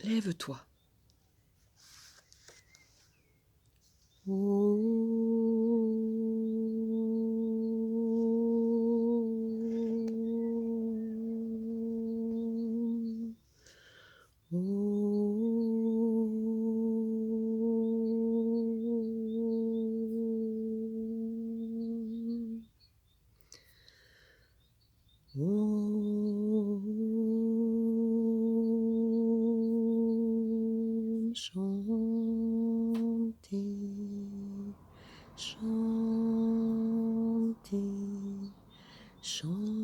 Lève-toi. Shanti, Shanti, Shanti.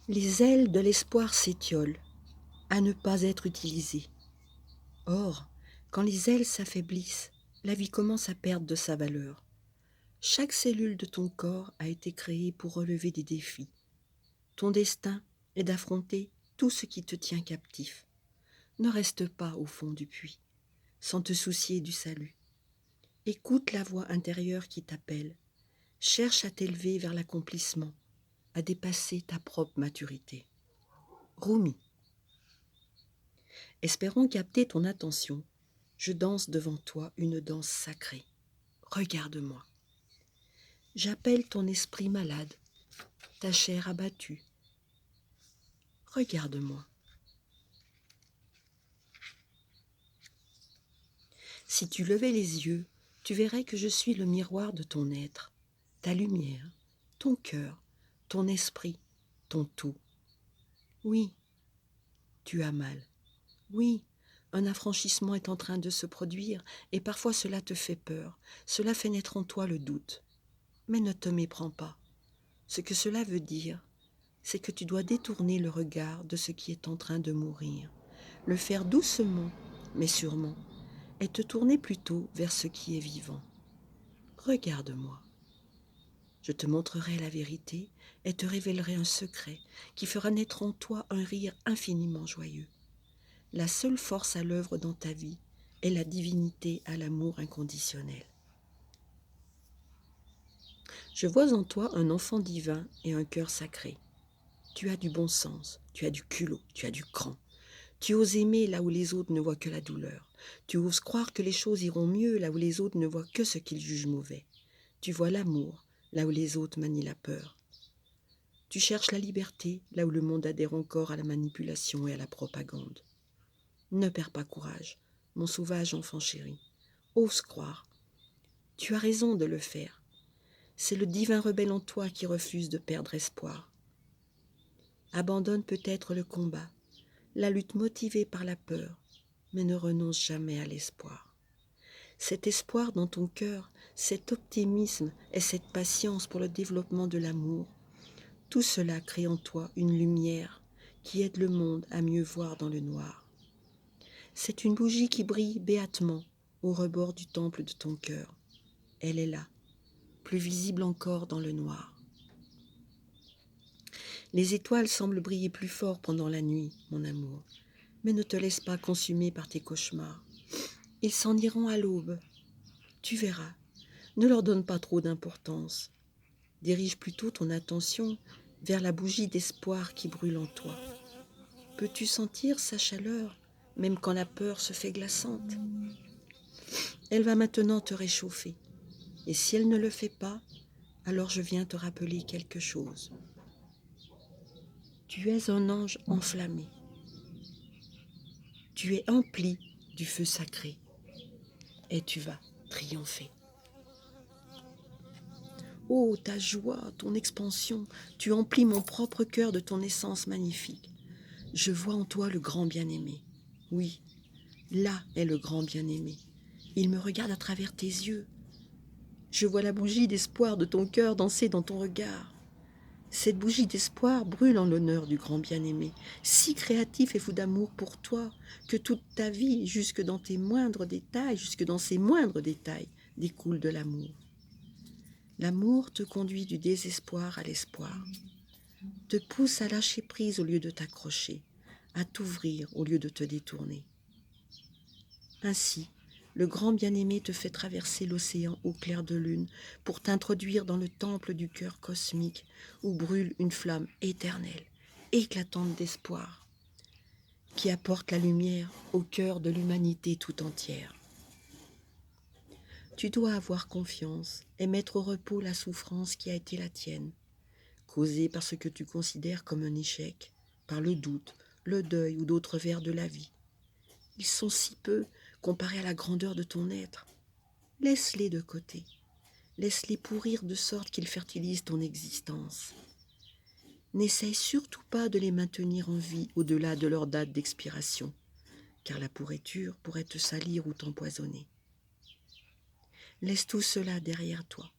Les ailes de l'espoir s'étiolent, à ne pas être utilisées. Or, quand les ailes s'affaiblissent, la vie commence à perdre de sa valeur. Chaque cellule de ton corps a été créée pour relever des défis. Ton destin est d'affronter tout ce qui te tient captif. Ne reste pas au fond du puits, sans te soucier du salut. Écoute la voix intérieure qui t'appelle. Cherche à t'élever vers l'accomplissement, à dépasser ta propre maturité. Rumi. Espérant capter ton attention, je danse devant toi une danse sacrée. Regarde-moi. J'appelle ton esprit malade, ta chair abattue. Regarde-moi. Si tu levais les yeux, tu verrais que je suis le miroir de ton être, ta lumière, ton cœur, ton esprit, ton tout. Oui, tu as mal. Oui, un affranchissement est en train de se produire et parfois cela te fait peur, cela fait naître en toi le doute. Mais ne te méprends pas. Ce que cela veut dire, c'est que tu dois détourner le regard de ce qui est en train de mourir, le faire doucement, mais sûrement, et te tourner plutôt vers ce qui est vivant. Regarde-moi. Je te montrerai la vérité et te révélerai un secret qui fera naître en toi un rire infiniment joyeux. La seule force à l'œuvre dans ta vie est la divinité à l'amour inconditionnel. Je vois en toi un enfant divin et un cœur sacré. Tu as du bon sens, tu as du culot, tu as du cran. Tu oses aimer là où les autres ne voient que la douleur. Tu oses croire que les choses iront mieux là où les autres ne voient que ce qu'ils jugent mauvais. Tu vois l'amour là où les autres manient la peur. Tu cherches la liberté là où le monde adhère encore à la manipulation et à la propagande. Ne perds pas courage, mon sauvage enfant chéri. Ose croire. Tu as raison de le faire. C'est le divin rebelle en toi qui refuse de perdre espoir. Abandonne peut-être le combat, la lutte motivée par la peur, mais ne renonce jamais à l'espoir. Cet espoir dans ton cœur, cet optimisme et cette patience pour le développement de l'amour, tout cela crée en toi une lumière qui aide le monde à mieux voir dans le noir. C'est une bougie qui brille béatement au rebord du temple de ton cœur. Elle est là, plus visible encore dans le noir. Les étoiles semblent briller plus fort pendant la nuit, mon amour, mais ne te laisse pas consumer par tes cauchemars. Ils s'en iront à l'aube. Tu verras, ne leur donne pas trop d'importance. Dirige plutôt ton attention vers la bougie d'espoir qui brûle en toi. Peux-tu sentir sa chaleur, même quand la peur se fait glaçante? Elle va maintenant te réchauffer. Et si elle ne le fait pas, alors je viens te rappeler quelque chose. Tu es un ange enflammé. Tu es empli du feu sacré. Et tu vas triompher. Oh, ta joie, ton expansion, tu emplis mon propre cœur de ton essence magnifique. Je vois en toi le grand bien-aimé. Oui, là est le grand bien-aimé. Il me regarde à travers tes yeux. Je vois la bougie d'espoir de ton cœur danser dans ton regard. Cette bougie d'espoir brûle en l'honneur du grand bien-aimé, si créatif et fou d'amour pour toi, que toute ta vie, jusque dans tes moindres détails, jusque dans ses moindres détails, découle de l'amour. L'amour te conduit du désespoir à l'espoir, te pousse à lâcher prise au lieu de t'accrocher, à t'ouvrir au lieu de te détourner. Ainsi, le grand bien-aimé te fait traverser l'océan au clair de lune pour t'introduire dans le temple du cœur cosmique où brûle une flamme éternelle, éclatante d'espoir, qui apporte la lumière au cœur de l'humanité tout entière. Tu dois avoir confiance et mettre au repos la souffrance qui a été la tienne, causée par ce que tu considères comme un échec, par le doute, le deuil ou d'autres vers de la vie. Ils sont si peu comparés à la grandeur de ton être. Laisse-les de côté. Laisse-les pourrir de sorte qu'ils fertilisent ton existence. N'essaye surtout pas de les maintenir en vie au-delà de leur date d'expiration, car la pourriture pourrait te salir ou t'empoisonner. Laisse tout cela derrière toi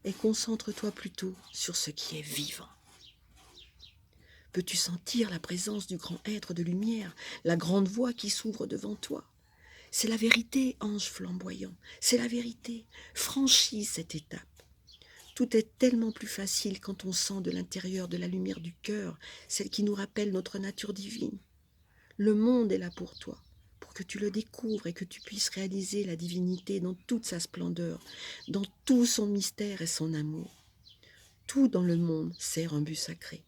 et concentre-toi plutôt sur ce qui est vivant. Peux-tu sentir la présence du grand être de lumière, la grande voie qui s'ouvre devant toi? C'est la vérité, ange flamboyant, c'est la vérité. Franchis cette étape. Tout est tellement plus facile quand on sent de l'intérieur de la lumière du cœur, celle qui nous rappelle notre nature divine. Le monde est là pour toi, pour que tu le découvres et que tu puisses réaliser la divinité dans toute sa splendeur, dans tout son mystère et son amour. Tout dans le monde sert un but sacré.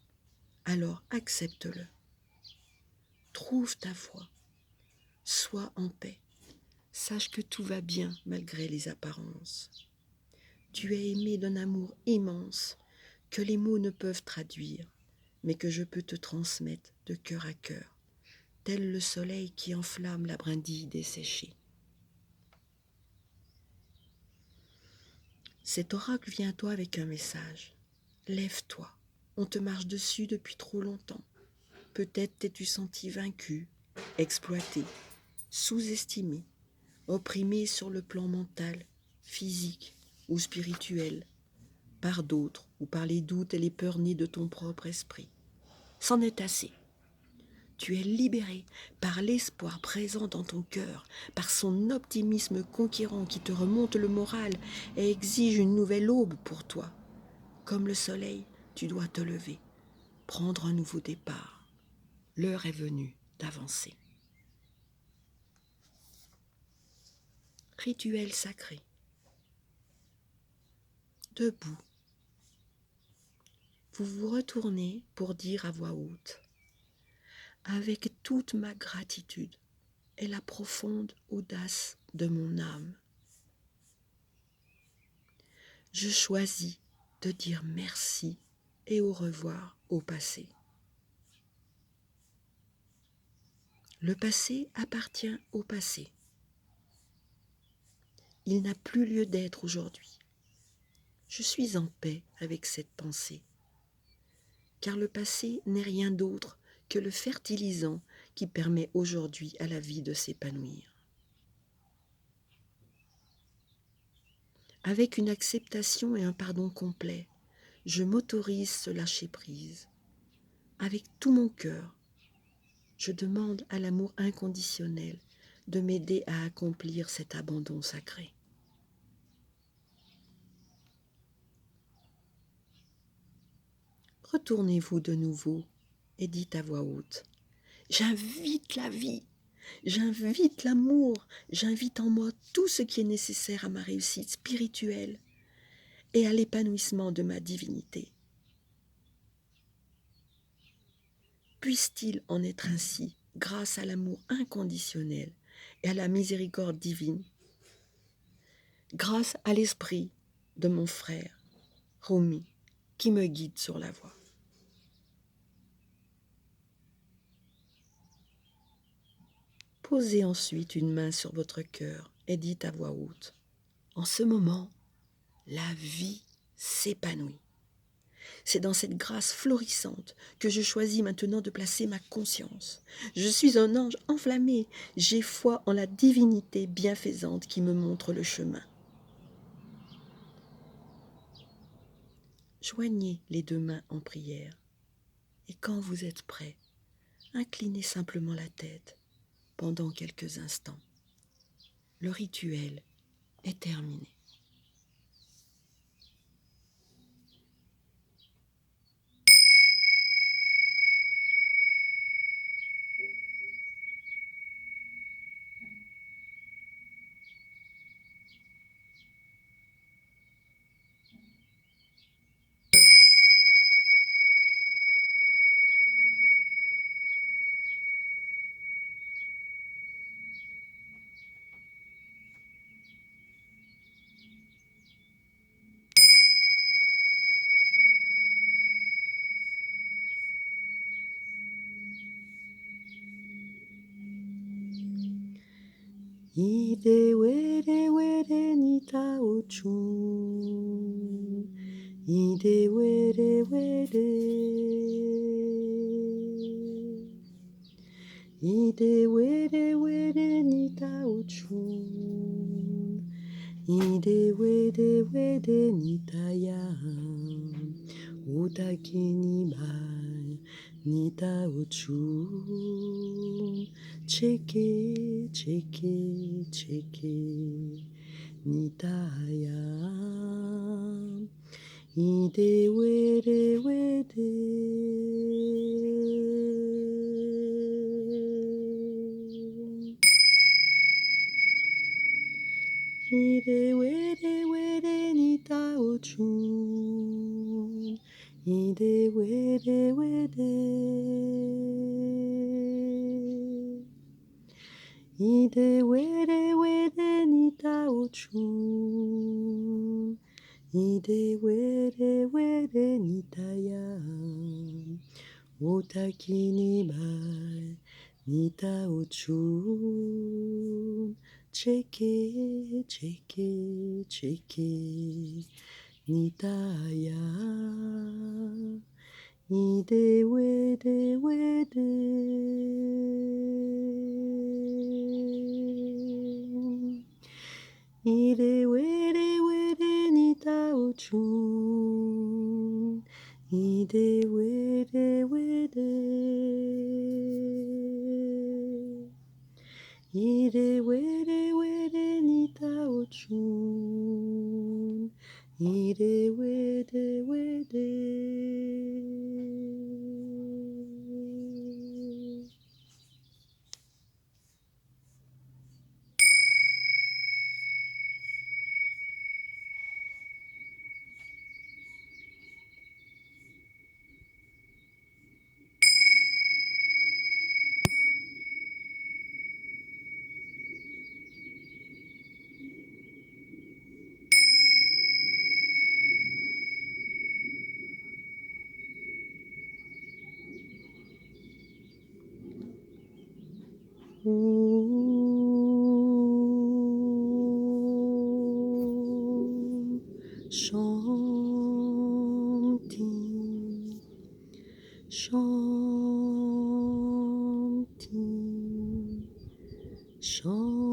Alors accepte-le. Trouve ta voie. Sois en paix. Sache que tout va bien malgré les apparences. Tu es aimé d'un amour immense que les mots ne peuvent traduire, mais que je peux te transmettre de cœur à cœur, tel le soleil qui enflamme la brindille desséchée. Cet oracle vient à toi avec un message. Lève-toi, on te marche dessus depuis trop longtemps. Peut-être t'es-tu senti vaincu, exploité, sous-estimé, opprimé sur le plan mental, physique ou spirituel, par d'autres ou par les doutes et les peurs nées de ton propre esprit. C'en est assez. Tu es libéré par l'espoir présent dans ton cœur, par son optimisme conquérant qui te remonte le moral et exige une nouvelle aube pour toi. Comme le soleil, tu dois te lever, prendre un nouveau départ. L'heure est venue d'avancer. Rituel sacré. Debout. Vous vous retournez pour dire à voix haute: avec toute ma gratitude et la profonde audace de mon âme, je choisis de dire merci et au revoir au passé. Le passé appartient au passé. Il n'a plus lieu d'être aujourd'hui. Je suis en paix avec cette pensée, car le passé n'est rien d'autre que le fertilisant qui permet aujourd'hui à la vie de s'épanouir. Avec une acceptation et un pardon complet, je m'autorise ce lâcher-prise. Avec tout mon cœur, je demande à l'amour inconditionnel de m'aider à accomplir cet abandon sacré. Retournez-vous de nouveau et dites à voix haute: j'invite la vie, j'invite l'amour, j'invite en moi tout ce qui est nécessaire à ma réussite spirituelle et à l'épanouissement de ma divinité. Puisse-t-il en être ainsi grâce à l'amour inconditionnel et à la miséricorde divine, grâce à l'esprit de mon frère Rumi qui me guide sur la voie. Posez ensuite une main sur votre cœur et dites à voix haute: en ce moment, la vie s'épanouit. C'est dans cette grâce florissante que je choisis maintenant de placer ma conscience. Je suis un ange enflammé, j'ai foi en la divinité bienfaisante qui me montre le chemin. Joignez les deux mains en prière. Et quand vous êtes prêt, inclinez simplement la tête pendant quelques instants. Le rituel est terminé. Ide were were nita ochun. Ide were were. Ide were were nita ochun. Ide were were nita ya. Utakini bai nita ochun. Cheke, cheke, cheke, nitaya. Ide were were. Ide were were nita ochun. Ide were were. Ide were were nita ochun. Ide were were nitaya. Otakini bai nita ochun. Cheke, cheke, cheke, nitaya. Ide were were. Ide were were nita ochun. Ide were were. Ide were were nita ochun. Ide were were. Om Shanti Shanti Shanti